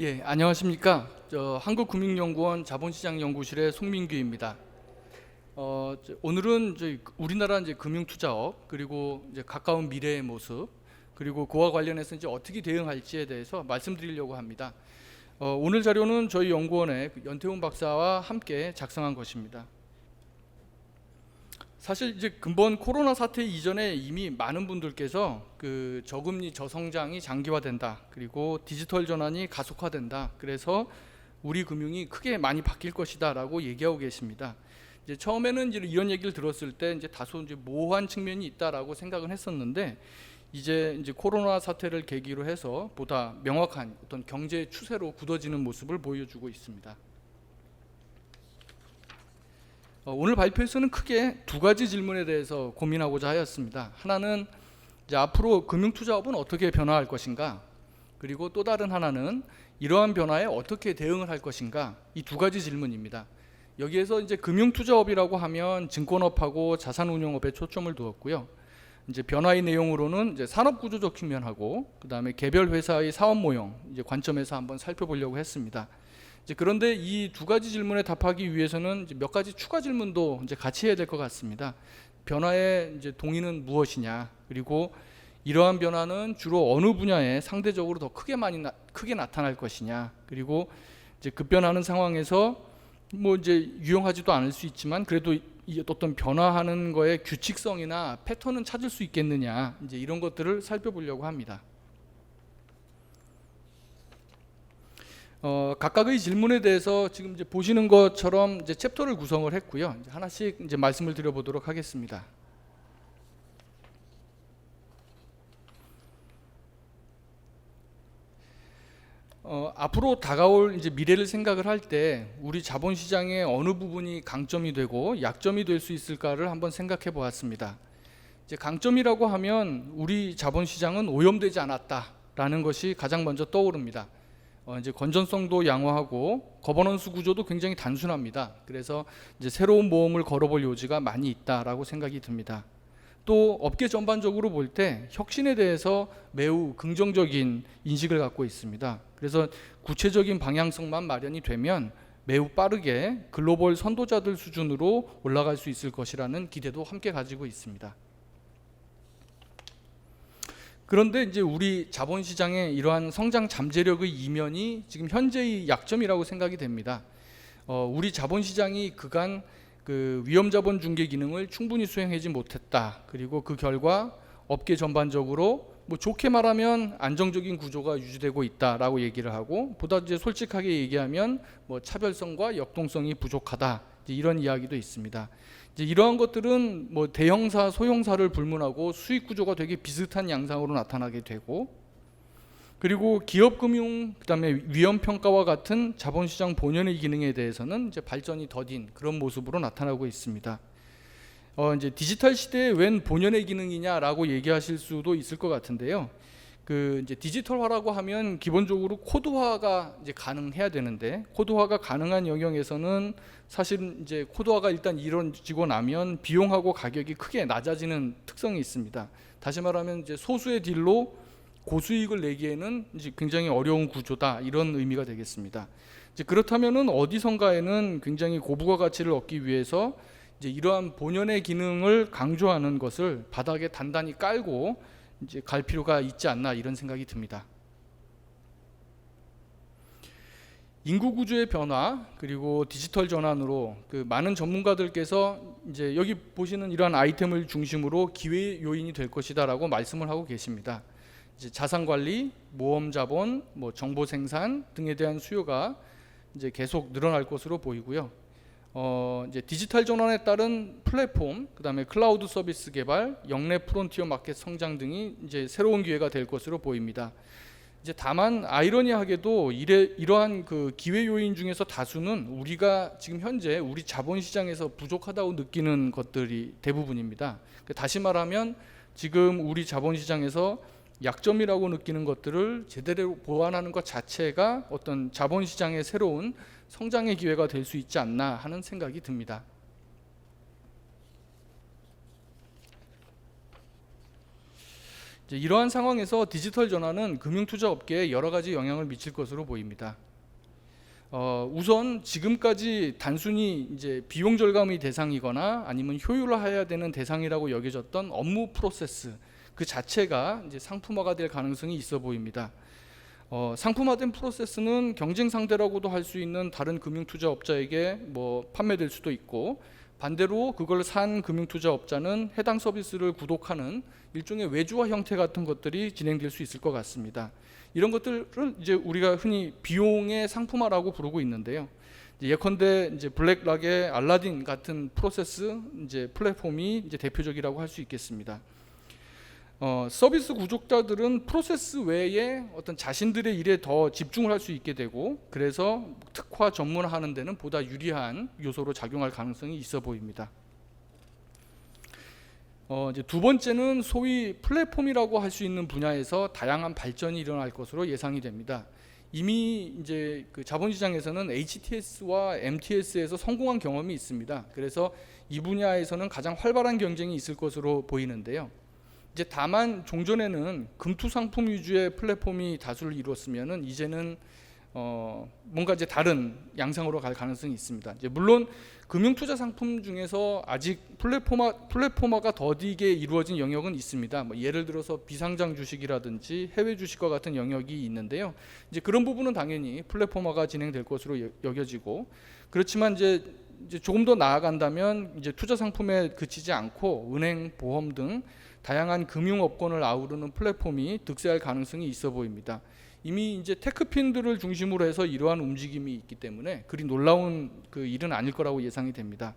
예, 안녕하십니까. 한국금융연구원 자본시장연구실의 송민규입니다. 오늘은 우리나라 금융투자업 그리고 가까운 미래의 모습 그리고 그와 관련해서 어떻게 대응할지에 대해서 말씀드리려고 합니다. 오늘 자료는 저희 연구원의 연태훈 박사와 함께 작성한 것입니다. 사실 근본 코로나 사태 이전에 이미 많은 분들께서 저금리 저성장이 장기화된다, 그리고 디지털 전환이 가속화된다, 그래서 우리 금융이 크게 많이 바뀔 것이다라고 얘기하고 계십니다. 처음에는 이런 얘기를 들었을 때 다소 모호한 측면이 있다라고 생각은 했었는데, 이제 코로나 사태를 계기로 해서 보다 명확한 어떤 경제 추세로 굳어지는 모습을 보여주고 있습니다. 오늘 발표에서는 크게 두 가지 질문에 대해서 고민하고자 하였습니다. 하나는 앞으로 금융투자업은 어떻게 변화할 것인가, 그리고 또 다른 하나는 이러한 변화에 어떻게 대응을 할 것인가, 이 두 가지 질문입니다. 여기에서 금융투자업이라고 하면 증권업하고 자산운용업에 초점을 두었고요. 변화의 내용으로는 산업구조적 측면하고 그 다음에 개별 회사의 사업 모형 관점에서 한번 살펴보려고 했습니다. 그런데 이 두 가지 질문에 답하기 위해서는 몇 가지 추가 질문도 같이 해야 될 것 같습니다. 변화의 동의는 무엇이냐, 그리고 이러한 변화는 주로 어느 분야에 상대적으로 더 크게 나타날 것이냐, 그리고 급변하는 상황에서 유용하지도 않을 수 있지만 그래도 이 어떤 변화하는 거에 규칙성이나 패턴은 찾을 수 있겠느냐, 이런 것들을 살펴보려고 합니다. 각각의 질문에 대해서 지금 보시는 것처럼 챕터를 구성을 했고요. 하나씩 말씀을 드려보도록 하겠습니다. 앞으로 다가올 미래를 생각을 할 때 우리 자본시장의 어느 부분이 강점이 되고 약점이 될 수 있을까를 한번 생각해 보았습니다. 강점이라고 하면 우리 자본시장은 오염되지 않았다라는 것이 가장 먼저 떠오릅니다. 건전성도 양호하고 거버넌스 구조도 굉장히 단순합니다. 그래서 새로운 모험을 걸어볼 요지가 많이 있다라고 생각이 듭니다. 또 업계 전반적으로 볼 때 혁신에 대해서 매우 긍정적인 인식을 갖고 있습니다. 그래서 구체적인 방향성만 마련이 되면 매우 빠르게 글로벌 선도자들 수준으로 올라갈 수 있을 것이라는 기대도 함께 가지고 있습니다. 그런데 우리 자본시장의 이러한 성장 잠재력의 이면이 지금 현재의 약점이라고 생각이 됩니다. 우리 자본시장이 그간 위험자본 중개 기능을 충분히 수행하지 못했다. 그리고 그 결과 업계 전반적으로 좋게 말하면 안정적인 구조가 유지되고 있다라고 얘기를 하고, 보다 솔직하게 얘기하면 차별성과 역동성이 부족하다, 이런 이야기도 있습니다. 이러한 것들은 대형사, 소형사를 불문하고 수익 구조가 되게 비슷한 양상으로 나타나게 되고, 그리고 기업금융, 그다음에 위험평가와 같은 자본시장 본연의 기능에 대해서는 발전이 더딘 그런 모습으로 나타나고 있습니다. 디지털 시대에 웬 본연의 기능이냐라고 얘기하실 수도 있을 것 같은데요. 디지털화라고 하면 기본적으로 코드화가 가능해야 되는데, 코드화가 가능한 영역에서는 사실 코드화가 일단 이루어지고 나면 비용하고 가격이 크게 낮아지는 특성이 있습니다. 다시 말하면 소수의 딜로 고수익을 내기에는 굉장히 어려운 구조다, 이런 의미가 되겠습니다. 그렇다면은 어디선가에는 굉장히 고부가 가치를 얻기 위해서 이러한 본연의 기능을 강조하는 것을 바닥에 단단히 깔고 갈 필요가 있지 않나, 이런 생각이 듭니다. 인구 구조의 변화 그리고 디지털 전환으로 많은 전문가들께서 여기 보시는 이러한 아이템을 중심으로 기회 요인이 될 것이다라고 말씀을 하고 계십니다. 자산 관리, 모험 자본, 정보 생산 등에 대한 수요가 계속 늘어날 것으로 보이고요. 디지털 전환에 따른 플랫폼, 그다음에 클라우드 서비스 개발, 역내 프론티어 마켓 성장 등이 새로운 기회가 될 것으로 보입니다. 다만 아이러니하게도 이러한 기회 요인 중에서 다수는 우리가 지금 현재 우리 자본시장에서 부족하다고 느끼는 것들이 대부분입니다. 다시 말하면 지금 우리 자본시장에서 약점이라고 느끼는 것들을 제대로 보완하는 것 자체가 어떤 자본시장의 새로운 성장의 기회가 될 수 있지 않나 하는 생각이 듭니다. 이제 이러한 상황에서 디지털 전환은 금융투자업계에 여러 가지 영향을 미칠 것으로 보입니다. 우선 지금까지 단순히 이제 비용 절감의 대상이거나 아니면 효율화해야 되는 대상이라고 여겨졌던 업무 프로세스 그 자체가 이제 상품화가 될 가능성이 있어 보입니다. 상품화된 프로세스는 경쟁 상대라고도 할 수 있는 다른 금융투자업자에게 뭐 판매될 수도 있고, 반대로 그걸 산 금융투자업자는 해당 서비스를 구독하는 일종의 외주화 형태 같은 것들이 진행될 수 있을 것 같습니다. 이런 것들을 이제 우리가 흔히 비용의 상품화라고 부르고 있는데요. 예컨대 이제 블랙락의 알라딘 같은 프로세스 이제 플랫폼이 이제 대표적이라고 할 수 있겠습니다. 서비스 구독자들은 프로세스 외에 어떤 자신들의 일에 더 집중을 할 수 있게 되고, 그래서 특화 전문화하는 데는 보다 유리한 요소로 작용할 가능성이 있어 보입니다. 이제 두 번째는 소위 플랫폼이라고 할 수 있는 분야에서 다양한 발전이 일어날 것으로 예상이 됩니다. 이미 이제 그 자본시장에서는 HTS와 MTS에서 성공한 경험이 있습니다. 그래서 이 분야에서는 가장 활발한 경쟁이 있을 것으로 보이는데요. 이제 다만 종전에는 금투 상품 위주의 플랫폼이 다수를 이루었으면은 이제는 뭔가 이제 다른 양상으로 갈 가능성이 있습니다. 이제 물론 금융투자 상품 중에서 아직 플랫폼화가 더디게 이루어진 영역은 있습니다. 뭐 예를 들어서 비상장 주식이라든지 해외 주식과 같은 영역이 있는데요. 이제 그런 부분은 당연히 플랫폼화가 진행될 것으로 여겨지고, 그렇지만 이제 조금 더 나아간다면 이제 투자 상품에 그치지 않고 은행, 보험 등 다양한 금융업권을 아우르는 플랫폼이 득세할 가능성이 있어 보입니다. 이미 이제 테크핀들을 중심으로 해서 이러한 움직임이 있기 때문에 그리 놀라운 그 일은 아닐 거라고 예상이 됩니다.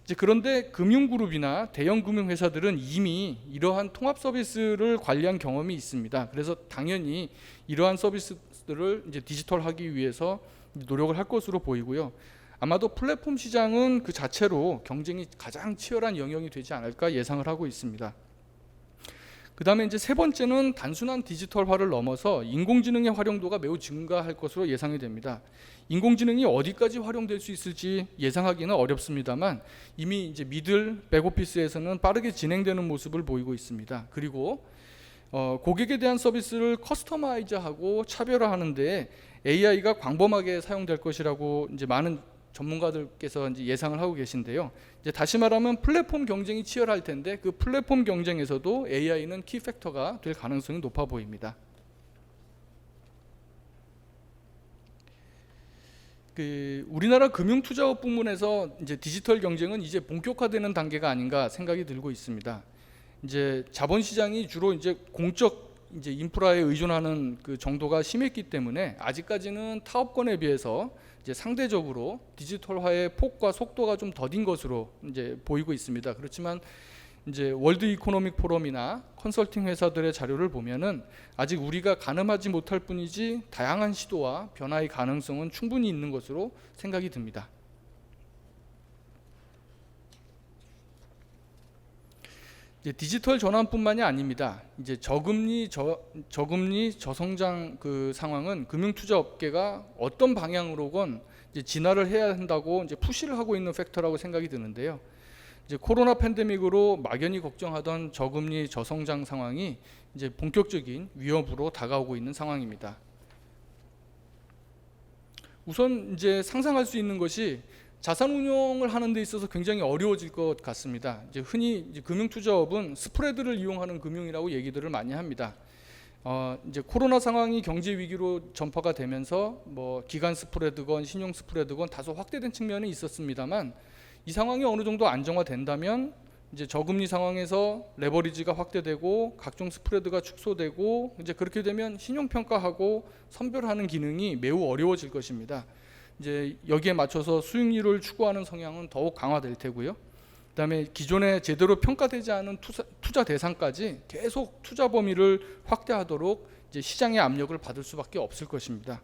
이제 그런데 금융그룹이나 대형 금융회사들은 이미 이러한 통합 서비스를 관리한 경험이 있습니다. 그래서 당연히 이러한 서비스들을 이제 디지털하기 위해서 노력을 할 것으로 보이고요. 아마도 플랫폼 시장은 그 자체로 경쟁이 가장 치열한 영역이 되지 않을까 예상을 하고 있습니다. 그 다음에 이제 세 번째는 단순한 디지털화를 넘어서 인공지능의 활용도가 매우 증가할 것으로 예상이 됩니다. 인공지능이 어디까지 활용될 수 있을지 예상하기는 어렵습니다만 이미 이제 미들 백오피스에서는 빠르게 진행되는 모습을 보이고 있습니다. 그리고 고객에 대한 서비스를 커스터마이즈하고 차별화하는 데 AI가 광범하게 사용될 것이라고 이제 많은 전문가들께서 이제 예상을 하고 계신데요. 이제 다시 말하면 플랫폼 경쟁이 치열할 텐데 그 플랫폼 경쟁에서도 AI는 키 팩터가 될 가능성이 높아 보입니다. 우리나라 금융투자업 부문에서 이제 디지털 경쟁은 이제 본격화되는 단계가 아닌가 생각이 들고 있습니다. 이제 자본시장이 주로 이제 공적 이제 인프라에 의존하는 그 정도가 심했기 때문에 아직까지는 타업권에 비해서 이제 상대적으로 디지털화의 폭과 속도가 좀 더딘 것으로 이제 보이고 있습니다. 그렇지만 이제 월드 이코노믹 포럼이나 컨설팅 회사들의 자료를 보면은 아직 우리가 가늠하지 못할 뿐이지 다양한 시도와 변화의 가능성은 충분히 있는 것으로 생각이 듭니다. 이제 디지털 전환뿐만이 아닙니다. 이제 저금리 저성장 그 상황은 금융투자 업계가 어떤 방향으로건 이제 진화를 해야 한다고 이제 푸시를 하고 있는 팩터라고 생각이 드는데요. 이제 코로나 팬데믹으로 막연히 걱정하던 저금리 저성장 상황이 이제 본격적인 위협으로 다가오고 있는 상황입니다. 우선 이제 상상할 수 있는 것이 자산 운용을 하는 데 있어서 굉장히 어려워질 것 같습니다. 이제 흔히 이제 금융투자업은 스프레드를 이용하는 금융이라고 얘기들을 많이 합니다. 이제 코로나 상황이 경제 위기로 전파가 되면서 뭐 기간 스프레드건 신용 스프레드건 다소 확대된 측면이 있었습니다만 이 상황이 어느 정도 안정화된다면 이제 저금리 상황에서 레버리지가 확대되고 각종 스프레드가 축소되고 이제 그렇게 되면 신용 평가하고 선별하는 기능이 매우 어려워질 것입니다. 이제 여기에 맞춰서 수익률을 추구하는 성향은 더욱 강화될 테고요. 그다음에 기존에 제대로 평가되지 않은 투자 대상까지 계속 투자 범위를 확대하도록 이제 시장의 압력을 받을 수밖에 없을 것입니다.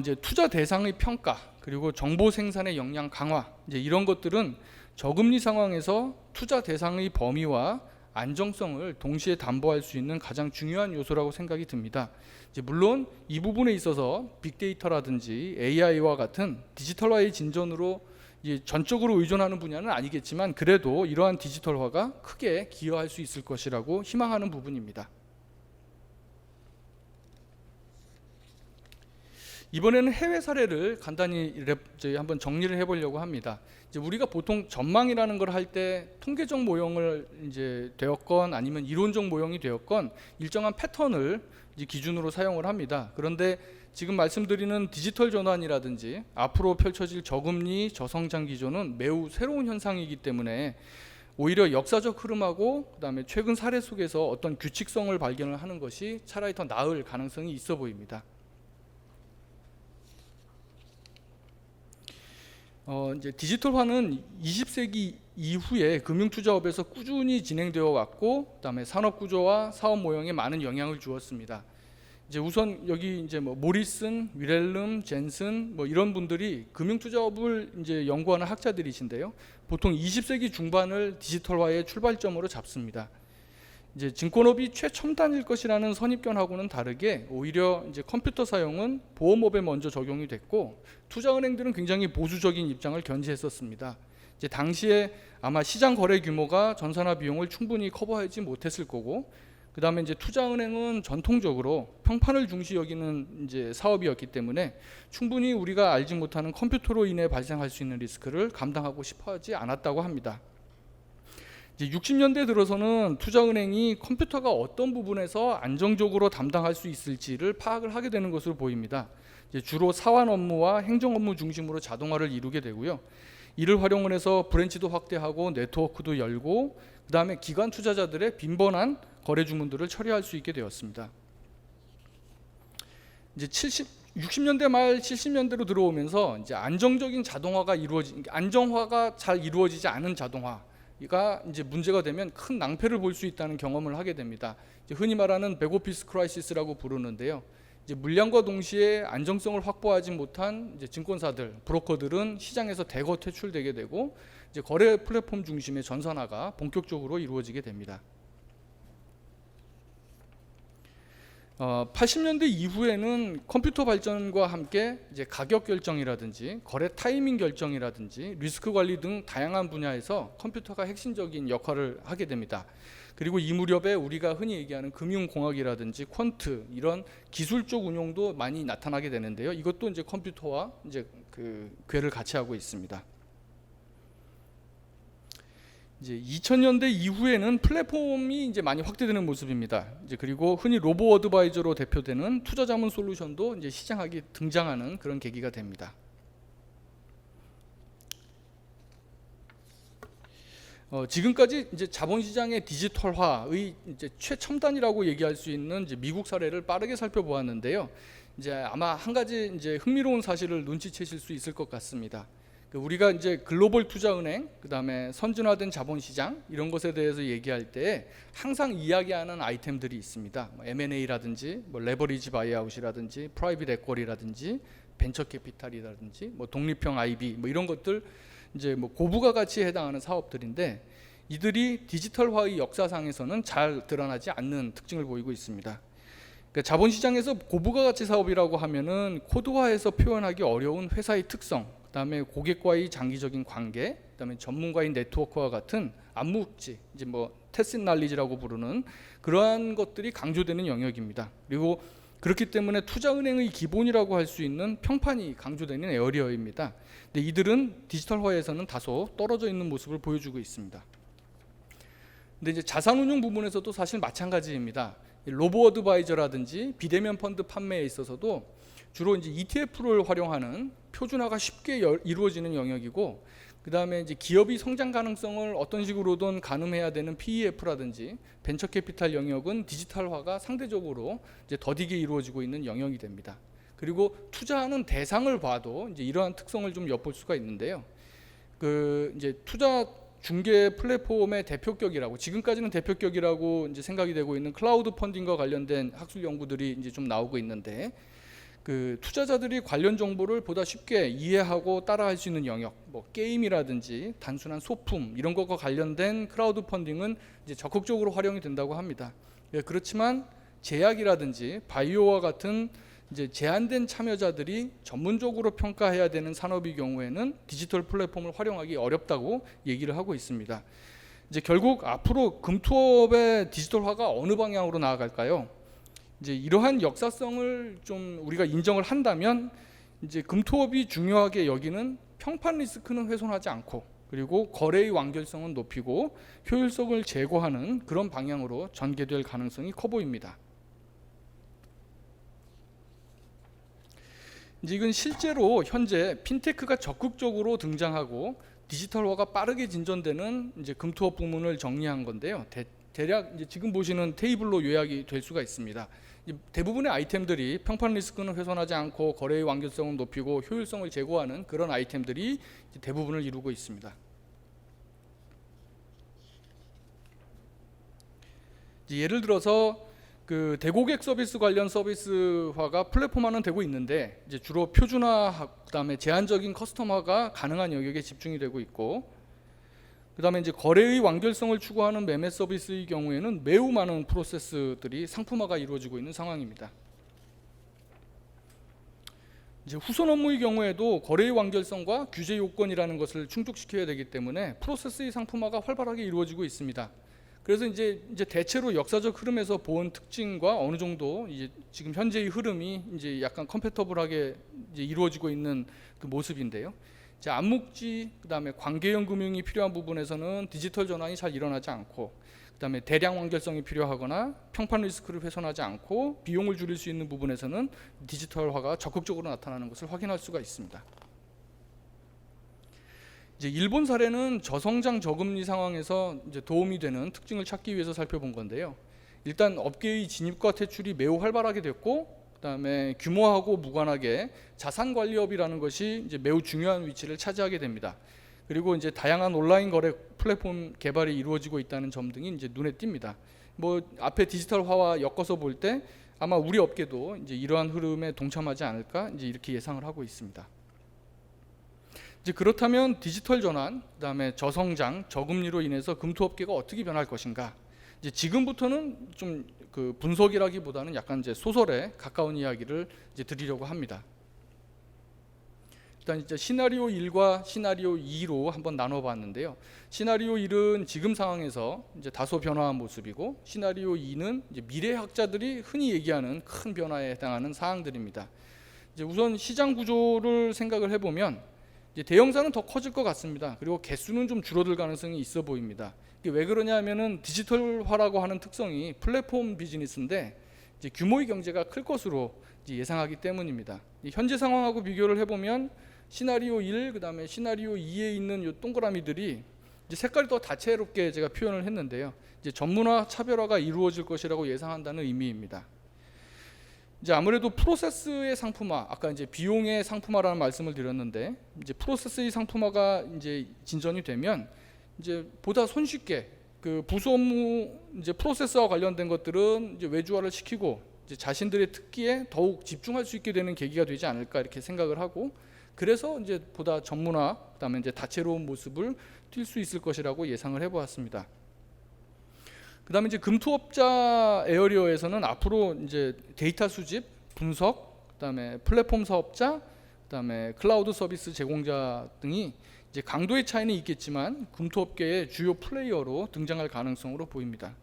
이제 투자 대상의 평가 그리고 정보 생산의 역량 강화 이제 이런 것들은 저금리 상황에서 투자 대상의 범위와 안정성을 동시에 담보할 수 있는 가장 중요한 요소라고 생각이 듭니다. 이제 물론 이 부분에 있어서 빅데이터라든지 AI와 같은 디지털화의 진전으로 이제 전적으로 의존하는 분야는 아니겠지만 그래도 이러한 디지털화가 크게 기여할 수 있을 것이라고 희망하는 부분입니다. 이번에는 해외 사례를 간단히 한번 정리를 해보려고 합니다. 이제 우리가 보통 전망이라는 걸 할 때 통계적 모형을 이제 되었건 아니면 이론적 모형이 되었건 일정한 패턴을 이제 기준으로 사용을 합니다. 그런데 지금 말씀드리는 디지털 전환이라든지 앞으로 펼쳐질 저금리, 저성장 기조는 매우 새로운 현상이기 때문에 오히려 역사적 흐름하고 그다음에 최근 사례 속에서 어떤 규칙성을 발견을 하는 것이 차라리 더 나을 가능성이 있어 보입니다. 이제 디지털화는 20세기 이후에 금융투자업에서 꾸준히 진행되어 왔고, 그다음에 산업 구조와 사업 모형에 많은 영향을 주었습니다. 이제 우선 여기 이제 뭐 모리슨, 위렐름, 젠슨 뭐 이런 분들이 금융투자업을 이제 연구하는 학자들이신데요. 보통 20세기 중반을 디지털화의 출발점으로 잡습니다. 이제 증권업이 최첨단일 것이라는 선입견하고는 다르게 오히려 이제 컴퓨터 사용은 보험업에 먼저 적용이 됐고 투자은행들은 굉장히 보수적인 입장을 견지했었습니다. 이제 당시에 아마 시장 거래 규모가 전산화 비용을 충분히 커버하지 못했을 거고 그다음에 이제 투자은행은 전통적으로 평판을 중시 여기는 이제 사업이었기 때문에 충분히 우리가 알지 못하는 컴퓨터로 인해 발생할 수 있는 리스크를 감당하고 싶어하지 않았다고 합니다. 이제 60년대 들어서는 투자은행이 컴퓨터가 어떤 부분에서 안정적으로 담당할 수 있을지를 파악을 하게 되는 것으로 보입니다. 이제 주로 사원 업무와 행정 업무 중심으로 자동화를 이루게 되고요. 이를 활용을 해서 브랜치도 확대하고 네트워크도 열고 그다음에 기관 투자자들의 빈번한 거래 주문들을 처리할 수 있게 되었습니다. 이제 60년대 말 70년대로 들어오면서 이제 안정적인 자동화가 안정화가 잘 이루어지지 않은 자동화 가 이제 문제가 되면 큰 낭패를 볼 수 있다는 경험을 하게 됩니다. 이제 흔히 말하는 백오피스 크라이시스라고 부르는데요. 이제 물량과 동시에 안정성을 확보하지 못한 이제 증권사들, 브로커들은 시장에서 대거 퇴출되게 되고 이제 거래 플랫폼 중심의 전산화가 본격적으로 이루어지게 됩니다. 80년대 이후에는 컴퓨터 발전과 함께 이제 가격 결정이라든지 거래 타이밍 결정이라든지 리스크 관리 등 다양한 분야에서 컴퓨터가 핵심적인 역할을 하게 됩니다. 그리고 이 무렵에 우리가 흔히 얘기하는 금융공학이라든지 퀀트 이런 기술적 운용도 많이 나타나게 되는데요. 이것도 이제 컴퓨터와 이제 그 궤를 같이 하고 있습니다. 이제 2000년대 이후에는 플랫폼이 이제 많이 확대되는 모습입니다. 이제 그리고 흔히 로보 어드바이저로 대표되는 투자 자문 솔루션도 이제 시장에 등장하는 그런 계기가 됩니다. 지금까지 이제 자본시장의 디지털화의 이제 최첨단이라고 얘기할 수 있는 이제 미국 사례를 빠르게 살펴보았는데요. 이제 아마 한 가지 이제 흥미로운 사실을 눈치채실 수 있을 것 같습니다. 우리가 이제 글로벌 투자은행, 그다음에 선진화된 자본시장 이런 것에 대해서 얘기할 때 항상 이야기하는 아이템들이 있습니다. M&A라든지, 레버리지 바이아웃이라든지, 프라이빗 에쿼리라든지, 벤처 캐피탈이라든지, 독립형 IB 이런 것들 이제 고부가 가치에 해당하는 사업들인데 이들이 디지털화의 역사상에서는 잘 드러나지 않는 특징을 보이고 있습니다. 그러니까 자본시장에서 고부가 가치 사업이라고 하면은 코드화해서 표현하기 어려운 회사의 특성. 그다음에 고객과의 장기적인 관계, 그다음에 전문가의 네트워크와 같은 암묵지, 이제 테신 날리지라고 부르는 그러한 것들이 강조되는 영역입니다. 그리고 그렇기 때문에 투자은행의 기본이라고 할 수 있는 평판이 강조되는 에어리어입니다. 근데 이들은 디지털화에서는 다소 떨어져 있는 모습을 보여주고 있습니다. 근데 이제 자산운용 부분에서도 사실 마찬가지입니다. 로보 어드바이저라든지 비대면 펀드 판매에 있어서도 주로 이제 ETF를 활용하는 표준화가 쉽게 이루어지는 영역이고, 그 다음에 이제 기업이 성장 가능성을 어떤 식으로든 가늠해야 되는 PEF라든지 벤처 캐피탈 영역은 디지털화가 상대적으로 이제 더디게 이루어지고 있는 영역이 됩니다. 그리고 투자하는 대상을 봐도 이제 이러한 특성을 좀 엿볼 수가 있는데요. 이제 투자 중개 플랫폼의 대표격이라고 지금까지는 대표격이라고 이제 생각이 되고 있는 클라우드 펀딩과 관련된 학술 연구들이 이제 좀 나오고 있는데. 투자자들이 관련 정보를 보다 쉽게 이해하고 따라할 수 있는 영역, 게임이라든지 단순한 소품 이런 것과 관련된 크라우드 펀딩은 이제 적극적으로 활용이 된다고 합니다. 그렇지만 제약이라든지 바이오와 같은 이제 제한된 참여자들이 전문적으로 평가해야 되는 산업의 경우에는 디지털 플랫폼을 활용하기 어렵다고 얘기를 하고 있습니다. 이제 결국 앞으로 금투업의 디지털화가 어느 방향으로 나아갈까요? 이제 이러한 역사성을 좀 우리가 인정을 한다면 이제 금투업이 중요하게 여기는 평판 리스크는 훼손하지 않고 그리고 거래의 완결성은 높이고 효율성을 제고하는 그런 방향으로 전개될 가능성이 커 보입니다. 이제 이건 실제로 현재 핀테크가 적극적으로 등장하고 디지털화가 빠르게 진전되는 이제 금투업 부문을 정리한 건데요. 대략 이제 지금 보시는 테이블로 요약이 될 수가 있습니다. 대부분의 아이템들이 평판 리스크는 훼손하지 않고 거래의 완결성을 높이고 효율성을 제고하는 그런 아이템들이 대부분을 이루고 있습니다. 예를 들어서 그 대고객 서비스 관련 서비스화가 플랫폼화는 되고 있는데 이제 주로 표준화 그다음에 제한적인 커스텀화가 가능한 영역에 집중이 되고 있고 그다음에 이제 거래의 완결성을 추구하는 매매 서비스의 경우에는 매우 많은 프로세스들이 상품화가 이루어지고 있는 상황입니다. 이제 후손 업무의 경우에도 거래의 완결성과 규제 요건이라는 것을 충족시켜야 되기 때문에 프로세스의 상품화가 활발하게 이루어지고 있습니다. 그래서 이제 대체로 역사적 흐름에서 본 특징과 어느 정도 이제 지금 현재의 흐름이 이제 약간 컴패터블하게 이제 이루어지고 있는 그 모습인데요. 이제 암묵지 그다음에 관계형 금융이 필요한 부분에서는 디지털 전환이 잘 일어나지 않고 그다음에 대량 완결성이 필요하거나 평판 리스크를 훼손하지 않고 비용을 줄일 수 있는 부분에서는 디지털화가 적극적으로 나타나는 것을 확인할 수가 있습니다. 이제 일본 사례는 저성장 저금리 상황에서 이제 도움이 되는 특징을 찾기 위해서 살펴본 건데요. 일단 업계의 진입과 퇴출이 매우 활발하게 됐고, 그다음에 규모하고 무관하게 자산 관리업이라는 것이 이제 매우 중요한 위치를 차지하게 됩니다. 그리고 이제 다양한 온라인 거래 플랫폼 개발이 이루어지고 있다는 점 등이 이제 눈에 띕니다. 뭐 앞에 디지털화와 엮어서 볼 때 아마 우리 업계도 이제 이러한 흐름에 동참하지 않을까 이제 이렇게 예상을 하고 있습니다. 이제 그렇다면 디지털 전환, 그다음에 저성장, 저금리로 인해서 금투업계가 어떻게 변할 것인가? 이제 지금부터는 좀 그 분석이라기보다는 약간 이제 소설에 가까운 이야기를 이제 드리려고 합니다. 일단 이제 시나리오 1과 시나리오 2로 한번 나눠봤는데요. 시나리오 1은 지금 상황에서 이제 다소 변화한 모습이고, 시나리오 2는 이제 미래학자들이 흔히 얘기하는 큰 변화에 해당하는 사항들입니다. 이제 우선 시장 구조를 생각을 해보면 이제 대형사는 더 커질 것 같습니다. 그리고 개수는 좀 줄어들 가능성이 있어 보입니다. 이게 왜 그러냐 하면은 디지털화라고 하는 특성이 플랫폼 비즈니스인데 이제 규모의 경제가 클 것으로 이제 예상하기 때문입니다. 현재 상황하고 비교를 해보면 시나리오 1, 그다음에 시나리오 2에 있는 이 동그라미들이 이제 색깔이 더 다채롭게 제가 표현을 했는데요. 이제 전문화, 차별화가 이루어질 것이라고 예상한다는 의미입니다. 이제 아무래도 프로세스의 상품화, 아까 이제 비용의 상품화라는 말씀을 드렸는데, 이제 프로세스의 상품화가 이제 진전이 되면 이제 보다 손쉽게 그 부수 업무 이제 프로세스와 관련된 것들은 이제 외주화를 시키고 이제 자신들의 특기에 더욱 집중할 수 있게 되는 계기가 되지 않을까 이렇게 생각을 하고, 그래서 이제 보다 전문화, 그다음에 이제 다채로운 모습을 띌 수 있을 것이라고 예상을 해보았습니다. 그다음에 이제 금투업자 에어리어에서는 앞으로 이제 데이터 수집, 분석, 그다음에 플랫폼 사업자, 그다음에 클라우드 서비스 제공자 등이 이제 강도의 차이는 있겠지만 금투업계의 주요 플레이어로 등장할 가능성으로 보입니다.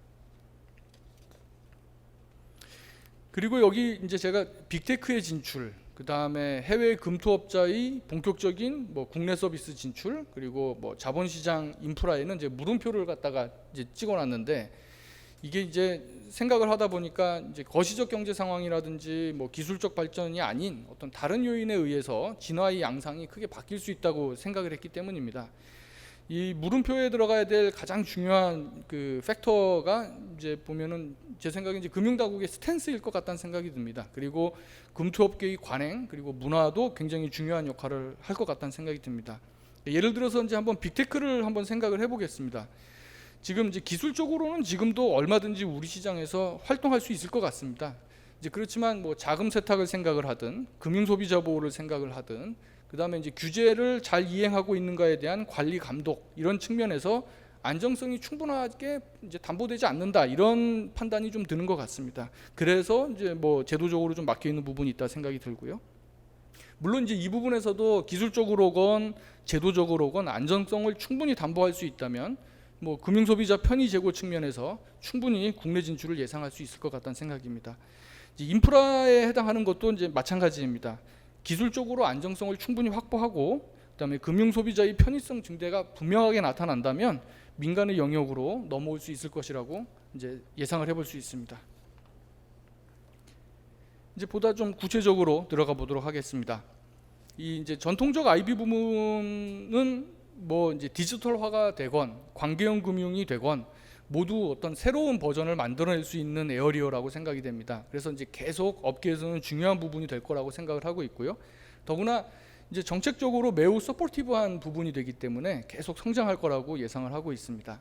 그리고 여기 이제 제가 빅테크의 진출, 그다음에 해외 금투업자의 본격적인 뭐 국내 서비스 진출, 그리고 뭐 자본시장 인프라에는 이제 물음표를 갖다가 이제 찍어놨는데, 이게 이제 생각을 하다 보니까 이제 거시적 경제 상황이라든지 뭐 기술적 발전이 아닌 어떤 다른 요인에 의해서 진화의 양상이 크게 바뀔 수 있다고 생각을 했기 때문입니다. 이 물음표에 들어가야 될 가장 중요한 그 팩터가 이제 보면은 제 생각에 이제 금융당국의 스탠스일 것 같다는 생각이 듭니다. 그리고 금투업계의 관행 그리고 문화도 굉장히 중요한 역할을 할 것 같다는 생각이 듭니다. 예를 들어서 이제 한번 빅테크를 한번 생각을 해보겠습니다. 지금 이제 기술적으로는 지금도 얼마든지 우리 시장에서 활동할 수 있을 것 같습니다. 이제 그렇지만 뭐 자금 세탁을 생각을 하든 금융 소비자 보호를 생각을 하든 그다음에 이제 규제를 잘 이행하고 있는가에 대한 관리 감독 이런 측면에서 안정성이 충분하게 이제 담보되지 않는다, 이런 판단이 좀 드는 것 같습니다. 그래서 이제 뭐 제도적으로 좀 막혀 있는 부분이 있다 생각이 들고요. 물론 이제 이 부분에서도 기술적으로건 제도적으로건 안정성을 충분히 담보할 수 있다면 뭐 금융소비자 편의 제고 측면에서 충분히 국내 진출을 예상할 수 있을 것 같다는 생각입니다. 이제 인프라에 해당하는 것도 이제 마찬가지입니다. 기술적으로 안정성을 충분히 확보하고 그다음에 금융소비자의 편의성 증대가 분명하게 나타난다면 민간의 영역으로 넘어올 수 있을 것이라고 이제 예상을 해볼 수 있습니다. 이제 보다 좀 구체적으로 들어가 보도록 하겠습니다. 이 이제 전통적 IB 부문은 뭐 이제 디지털화가 되건 관계형 금융이 되건 모두 어떤 새로운 버전을 만들어낼 수 있는 에어리어라고 생각이 됩니다. 그래서 이제 계속 업계에서는 중요한 부분이 될 거라고 생각을 하고 있고요. 더구나 이제 정책적으로 매우 서포티브한 부분이 되기 때문에 계속 성장할 거라고 예상을 하고 있습니다.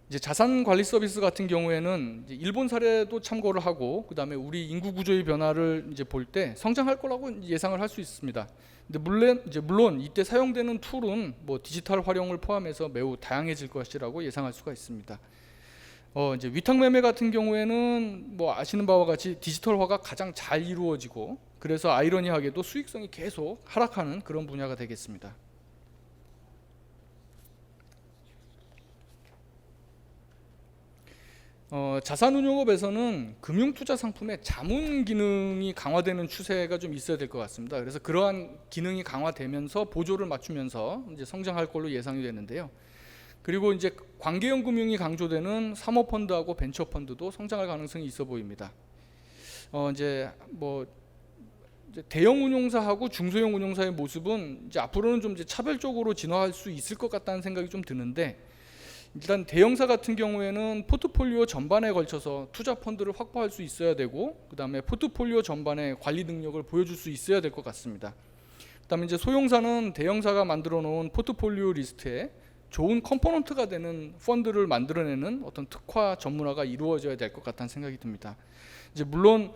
이제 자산 관리 서비스 같은 경우에는 이제 일본 사례도 참고를 하고 그다음에 우리 인구 구조의 변화를 이제 볼 때 성장할 거라고 예상을 할 수 있습니다. 근데 물론 이때 사용되는 툴은 뭐 디지털 활용을 포함해서 매우 다양해질 것이라고 예상할 수가 있습니다. 이제 위탁 매매 같은 경우에는 뭐 아시는 바와 같이 디지털화가 가장 잘 이루어지고 그래서 아이러니하게도 수익성이 계속 하락하는 그런 분야가 되겠습니다. 자산운용업에서는 금융투자 상품의 자문 기능이 강화되는 추세가 좀 있어야 될 것 같습니다. 그래서 그러한 기능이 강화되면서 보조를 맞추면서 이제 성장할 걸로 예상이 되는데요. 그리고 이제 관계형 금융이 강조되는 사모펀드하고 벤처펀드도 성장할 가능성이 있어 보입니다. 이제 뭐 대형 운용사하고 중소형 운용사의 모습은 이제 앞으로는 좀 이제 차별적으로 진화할 수 있을 것 같다는 생각이 좀 드는데, 일단 대형사 같은 경우에는 포트폴리오 전반에 걸쳐서 투자 펀드를 확보할 수 있어야 되고 그다음에 포트폴리오 전반에 관리 능력을 보여줄 수 있어야 될 것 같습니다. 그다음에 이제 소형사는 대형사가 만들어 놓은 포트폴리오 리스트에 좋은 컴포넌트가 되는 펀드를 만들어내는 어떤 특화 전문화가 이루어져야 될 것 같다는 생각이 듭니다. 이제 물론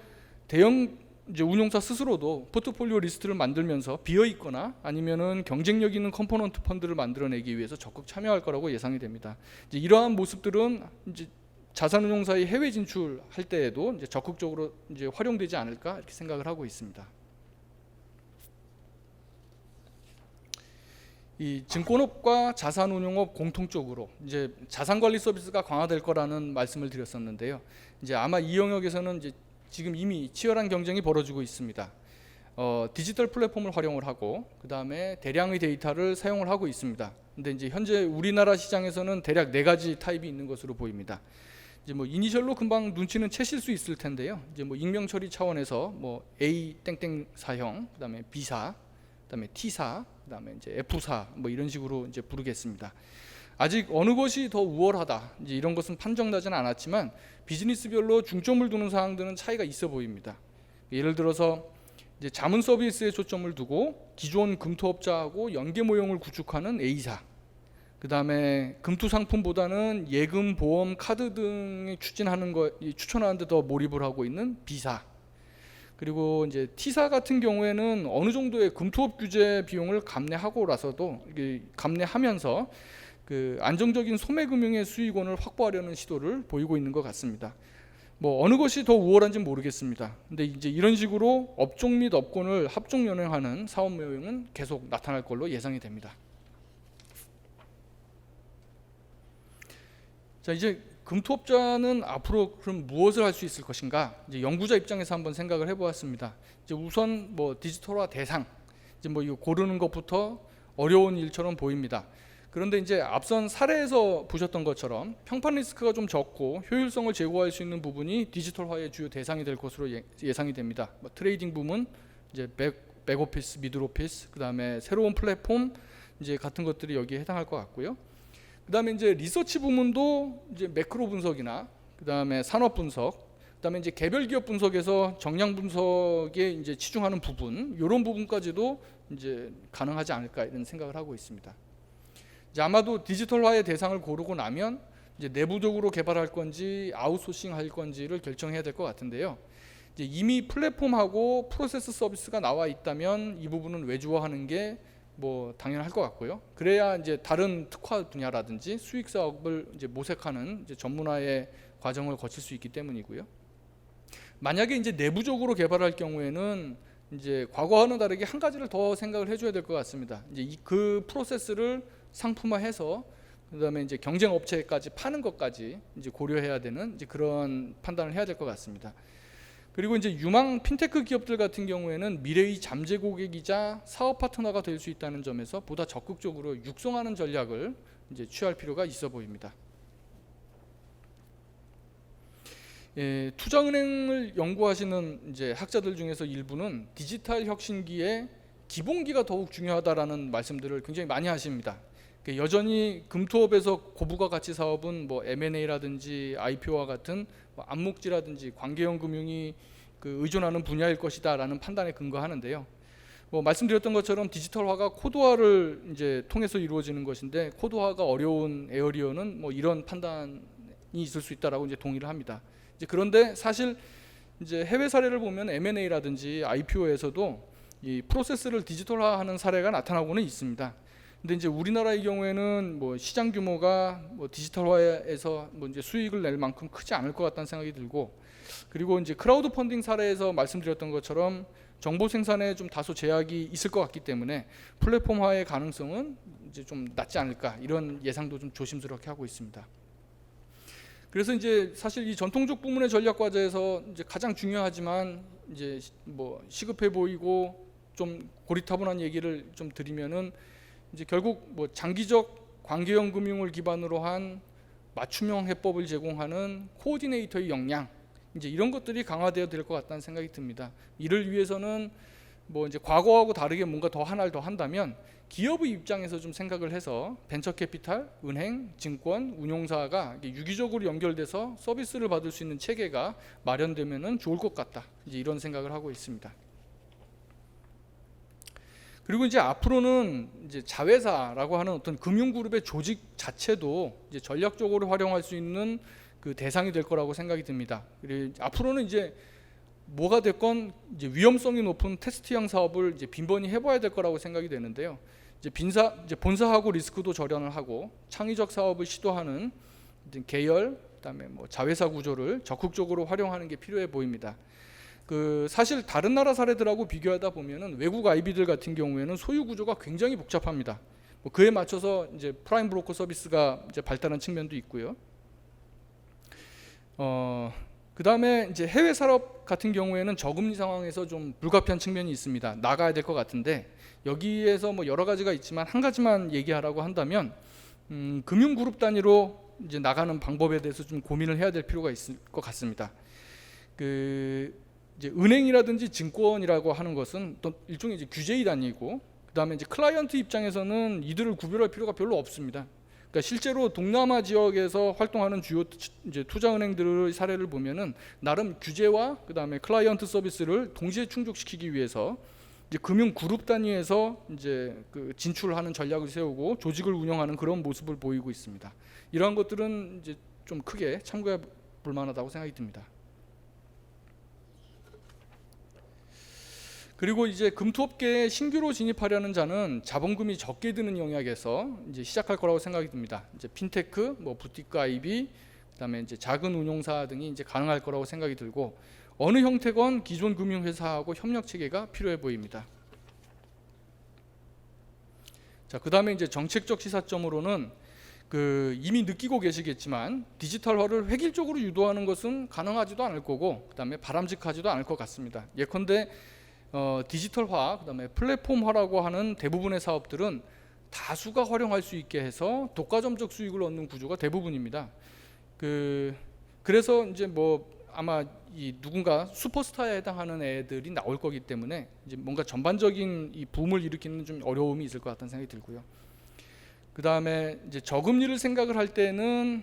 대형 이제 운용사 스스로도 포트폴리오 리스트를 만들면서 비어 있거나 아니면은 경쟁력 있는 컴포넌트 펀드를 만들어내기 위해서 적극 참여할 거라고 예상이 됩니다. 이제 이러한 모습들은 이제 자산운용사의 해외 진출할 때에도 이제 적극적으로 이제 활용되지 않을까 이렇게 생각을 하고 있습니다. 이 증권업과 자산운용업 공통적으로 이제 자산관리 서비스가 강화될 거라는 말씀을 드렸었는데요. 이제 아마 이 영역에서는 이제 지금 이미 치열한 경쟁이 벌어지고 있습니다. 디지털 플랫폼을 활용을 하고 그 다음에 대량의 데이터를 사용을 하고 있습니다. 근데 이제 현재 우리나라 시장에서는 대략 4가지 타입이 있는 것으로 보입니다. 이제 뭐 이니셜로 금방 눈치는 채실 수 있을 텐데요. 이제 뭐 익명 처리 차원에서 뭐 A 땡땡 사형, 그다음에 B사, 그다음에 T사, 그다음에 이제 F사 뭐 이런 식으로 이제 부르겠습니다. 아직 어느 것이 더 우월하다 이제 이런 것은 판정나지는 않았지만 비즈니스별로 중점을 두는 사항들은 차이가 있어 보입니다. 예를 들어서 이제 자문 서비스에 초점을 두고 기존 금투업자하고 연계 모형을 구축하는 A사, 그 다음에 금투 상품보다는 예금, 보험, 카드 등에 추천하는 데 더 몰입을 하고 있는 B사, 그리고 이제 T사 같은 경우에는 어느 정도의 금투업 규제 비용을 감내하면서 그 안정적인 소매금융의 수익원을 확보하려는 시도를 보이고 있는 것 같습니다. 뭐 어느 것이 더 우월한지는 모르겠습니다. 근데 이제 이런 식으로 업종 및 업권을 합종 연행하는 사업 모형은 계속 나타날 걸로 예상이 됩니다. 자, 이제 금투업자는 앞으로 그럼 무엇을 할 수 있을 것인가? 이제 연구자 입장에서 한번 생각을 해보았습니다. 이제 우선 뭐 디지털화 대상, 이제 뭐 이거 고르는 것부터 어려운 일처럼 보입니다. 그런데 이제 앞선 사례에서 보셨던 것처럼 평판 리스크가 좀 적고 효율성을 제고할 수 있는 부분이 디지털화의 주요 대상이 될 것으로 예상이 됩니다. 뭐 트레이딩 부문, 이제 백오피스, 미들오피스, 그다음에 새로운 플랫폼 이제 같은 것들이 여기에 해당할 것 같고요. 그다음에 이제 리서치 부문도 이제 매크로 분석이나 그다음에 산업 분석, 그다음에 이제 개별 기업 분석에서 정량 분석에 이제 치중하는 부분, 이런 부분까지도 이제 가능하지 않을까 이런 생각을 하고 있습니다. 이제 아마도 디지털화의 대상을 고르고 나면 이제 내부적으로 개발할 건지 아웃소싱 할 건지를 결정해야 될 것 같은데요. 이제 이미 플랫폼하고 프로세스 서비스가 나와 있다면 이 부분은 외주화하는 게 뭐 당연할 것 같고요. 그래야 이제 다른 특화 분야라든지 수익 사업을 이제 모색하는 이제 전문화의 과정을 거칠 수 있기 때문이고요. 만약에 이제 내부적으로 개발할 경우에는 이제 과거와는 다르게 한 가지를 더 생각을 해줘야 될 것 같습니다. 이제 그 프로세스를 상품화해서 그다음에 이제 경쟁 업체까지 파는 것까지 이제 고려해야 되는 이제 그런 판단을 해야 될 것 같습니다. 그리고 이제 유망 핀테크 기업들 같은 경우에는 미래의 잠재 고객이자 사업 파트너가 될 수 있다는 점에서 보다 적극적으로 육성하는 전략을 이제 취할 필요가 있어 보입니다. 예, 투자은행을 연구하시는 이제 학자들 중에서 일부는 디지털 혁신기에 기본기가 더욱 중요하다라는 말씀들을 굉장히 많이 하십니다. 여전히 금투업에서 고부가 가치 사업은 뭐 M&A라든지 IPO와 같은 뭐 암묵지라든지 관계형 금융이 그 의존하는 분야일 것이다라는 판단에 근거하는데요. 뭐 말씀드렸던 것처럼 디지털화가 코드화를 이제 통해서 이루어지는 것인데 코드화가 어려운 에어리어는 뭐 이런 판단이 있을 수 있다라고 이제 동의를 합니다. 이제 그런데 사실 이제 해외 사례를 보면 M&A라든지 IPO에서도 이 프로세스를 디지털화하는 사례가 나타나고는 있습니다. 근데 이제 우리나라의 경우에는 뭐 시장 규모가 뭐 디지털화에서 뭐 이제 수익을 낼 만큼 크지 않을 것 같다는 생각이 들고, 그리고 이제 크라우드 펀딩 사례에서 말씀드렸던 것처럼 정보 생산에 좀 다소 제약이 있을 것 같기 때문에 플랫폼화의 가능성은 이제 좀 낮지 않을까, 이런 예상도 좀 조심스럽게 하고 있습니다. 그래서 이제 사실 이 전통적 부문의 전략 과제에서 이제 가장 중요하지만 이제 뭐 시급해 보이고 좀 고리타분한 얘기를 좀 드리면은 이제 결국 뭐 장기적 관계형 금융을 기반으로 한 맞춤형 해법을 제공하는 코디네이터의 역량, 이제 이런 것들이 강화되어야 될 것 같다는 생각이 듭니다. 이를 위해서는 뭐 이제 과거하고 다르게 뭔가 더 하나를 더 한다면 기업의 입장에서 좀 생각을 해서 벤처 캐피탈, 은행, 증권, 운용사가 유기적으로 연결돼서 서비스를 받을 수 있는 체계가 마련되면은 좋을 것 같다, 이제 이런 생각을 하고 있습니다. 그리고 이제 앞으로는 이제 자회사라고 하는 어떤 금융그룹의 조직 자체도 이제 전략적으로 활용할 수 있는 그 대상이 될 거라고 생각이 듭니다. 그리고 앞으로는 이제 뭐가 됐건 이제 위험성이 높은 테스트형 사업을 이제 빈번히 해봐야 될 거라고 생각이 되는데요. 이제 본사하고 리스크도 절연을 하고 창의적 사업을 시도하는 계열, 그다음에 뭐 자회사 구조를 적극적으로 활용하는 게 필요해 보입니다. 그 사실 다른 나라 사례들하고 비교하다 보면은 외국 IB들 같은 경우에는 소유 구조가 굉장히 복잡합니다. 뭐 그에 맞춰서 이제 프라임 브로커 서비스가 이제 발달한 측면도 있고요. 그다음에 이제 해외 산업 같은 경우에는 저금리 상황에서 좀 불가피한 측면이 있습니다. 나가야 될 것 같은데 여기에서 뭐 여러 가지가 있지만 한 가지만 얘기하라고 한다면 금융 그룹 단위로 이제 나가는 방법에 대해서 좀 고민을 해야 될 필요가 있을 것 같습니다. 이제 은행이라든지 증권이라고 하는 것은 또 일종의 이제 규제의 단위고, 그다음에 이제 클라이언트 입장에서는 이들을 구별할 필요가 별로 없습니다. 그러니까 실제로 동남아 지역에서 활동하는 주요 이제 투자은행들의 사례를 보면은 나름 규제와 그다음에 클라이언트 서비스를 동시에 충족시키기 위해서 이제 금융 그룹 단위에서 이제 그 진출하는 전략을 세우고 조직을 운영하는 그런 모습을 보이고 있습니다. 이러한 것들은 이제 좀 크게 참고해 볼 만하다고 생각이 듭니다. 그리고 이제 금투업계에 신규로 진입하려는 자는 자본금이 적게 드는 영역에서 이제 시작할 거라고 생각이 듭니다. 이제 핀테크, 뭐 부티크 IB, 그다음에 이제 작은 운용사 등이 이제 가능할 거라고 생각이 들고, 어느 형태건 기존 금융회사하고 협력 체계가 필요해 보입니다. 자, 그다음에 이제 정책적 시사점으로는 이미 느끼고 계시겠지만 디지털화를 획일적으로 유도하는 것은 가능하지도 않을 거고, 그다음에 바람직하지도 않을 것 같습니다. 예컨대 디지털화, 그다음에 플랫폼화라고 하는 대부분의 사업들은 다수가 활용할 수 있게 해서 독과점적 수익을 얻는 구조가 대부분입니다. 그래서 이제 뭐 아마 이 누군가 슈퍼스타에 해당하는 애들이 나올 거기 때문에 이제 뭔가 전반적인 이 붐을 일으키는 좀 어려움이 있을 것 같다는 생각이 들고요. 그다음에 이제 저금리를 생각을 할 때는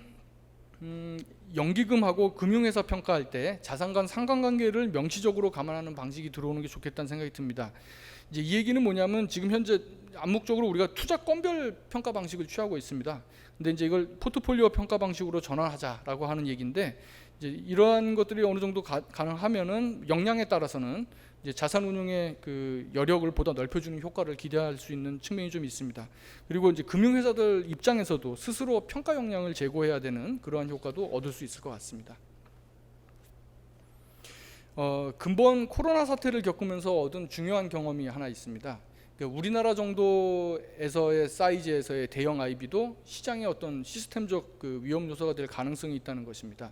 연기금하고 금융회사 평가할 때 자산 간 상관관계를 명시적으로 감안하는 방식이 들어오는 게 좋겠다는 생각이 듭니다. 이제 이 얘기는 뭐냐면 지금 현재 암묵적으로 우리가 투자 건별 평가 방식을 취하고 있습니다. 근데 이제 이걸 포트폴리오 평가 방식으로 전환하자라고 하는 얘기인데, 이제 이러한 것들이 어느 정도 가능하면은 역량에 따라서는 이제 자산 운용의 그 여력을 보다 넓혀주는 효과를 기대할 수 있는 측면이 좀 있습니다. 그리고 이제 금융회사들 입장에서도 스스로 평가 역량을 제고해야 되는 그러한 효과도 얻을 수 있을 것 같습니다. 근본 코로나 사태를 겪으면서 얻은 중요한 경험이 하나 있습니다. 그러니까 우리나라 정도에서의 사이즈에서의 대형 IB도 시장의 어떤 시스템적 그 위험 요소가 될 가능성이 있다는 것입니다.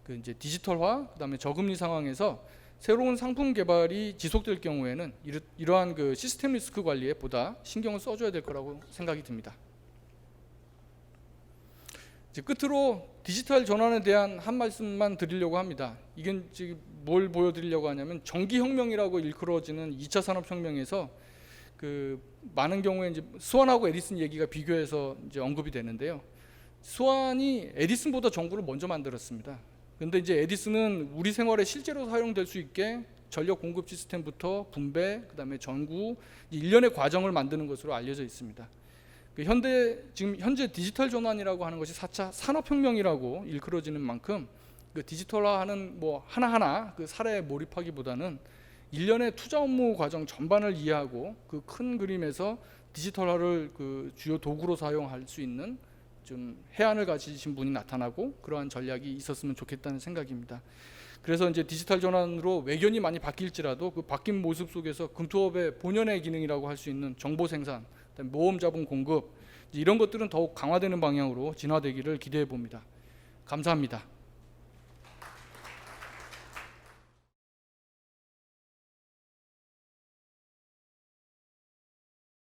그 이제 디지털화, 그다음에 저금리 상황에서 새로운 상품 개발이 지속될 경우에는 이러한 그 시스템 리스크 관리에 보다 신경을 써줘야 될 거라고 생각이 듭니다. 이제 끝으로 디지털 전환에 대한 한 말씀만 드리려고 합니다. 이게 지금 뭘 보여드리려고 하냐면 전기혁명이라고 일컬어지는 2차 산업혁명에서 그 많은 경우에 이제 스완하고 에디슨 얘기가 비교해서 이제 언급이 되는데요. 스완이 에디슨보다 전구를 먼저 만들었습니다. 근데 이제 에디슨은 우리 생활에 실제로 사용될 수 있게 전력 공급 시스템부터 분배, 그다음에 전구 일련의 과정을 만드는 것으로 알려져 있습니다. 지금 현재 디지털 전환이라고 하는 것이 4차 산업혁명이라고 일컬어지는 만큼 그 디지털화하는 뭐 하나하나 그 사례에 몰입하기보다는 일련의 투자 업무 과정 전반을 이해하고 그 큰 그림에서 디지털화를 그 주요 도구로 사용할 수 있는 좀 해안을 가지신 분이 나타나고 그러한 전략이 있었으면 좋겠다는 생각입니다. 그래서 이제 디지털 전환으로 외견이 많이 바뀔지라도 그 바뀐 모습 속에서 금투업의 본연의 기능이라고 할 수 있는 정보 생산, 모험 자본 공급 이런 것들은 더욱 강화되는 방향으로 진화되기를 기대해 봅니다. 감사합니다.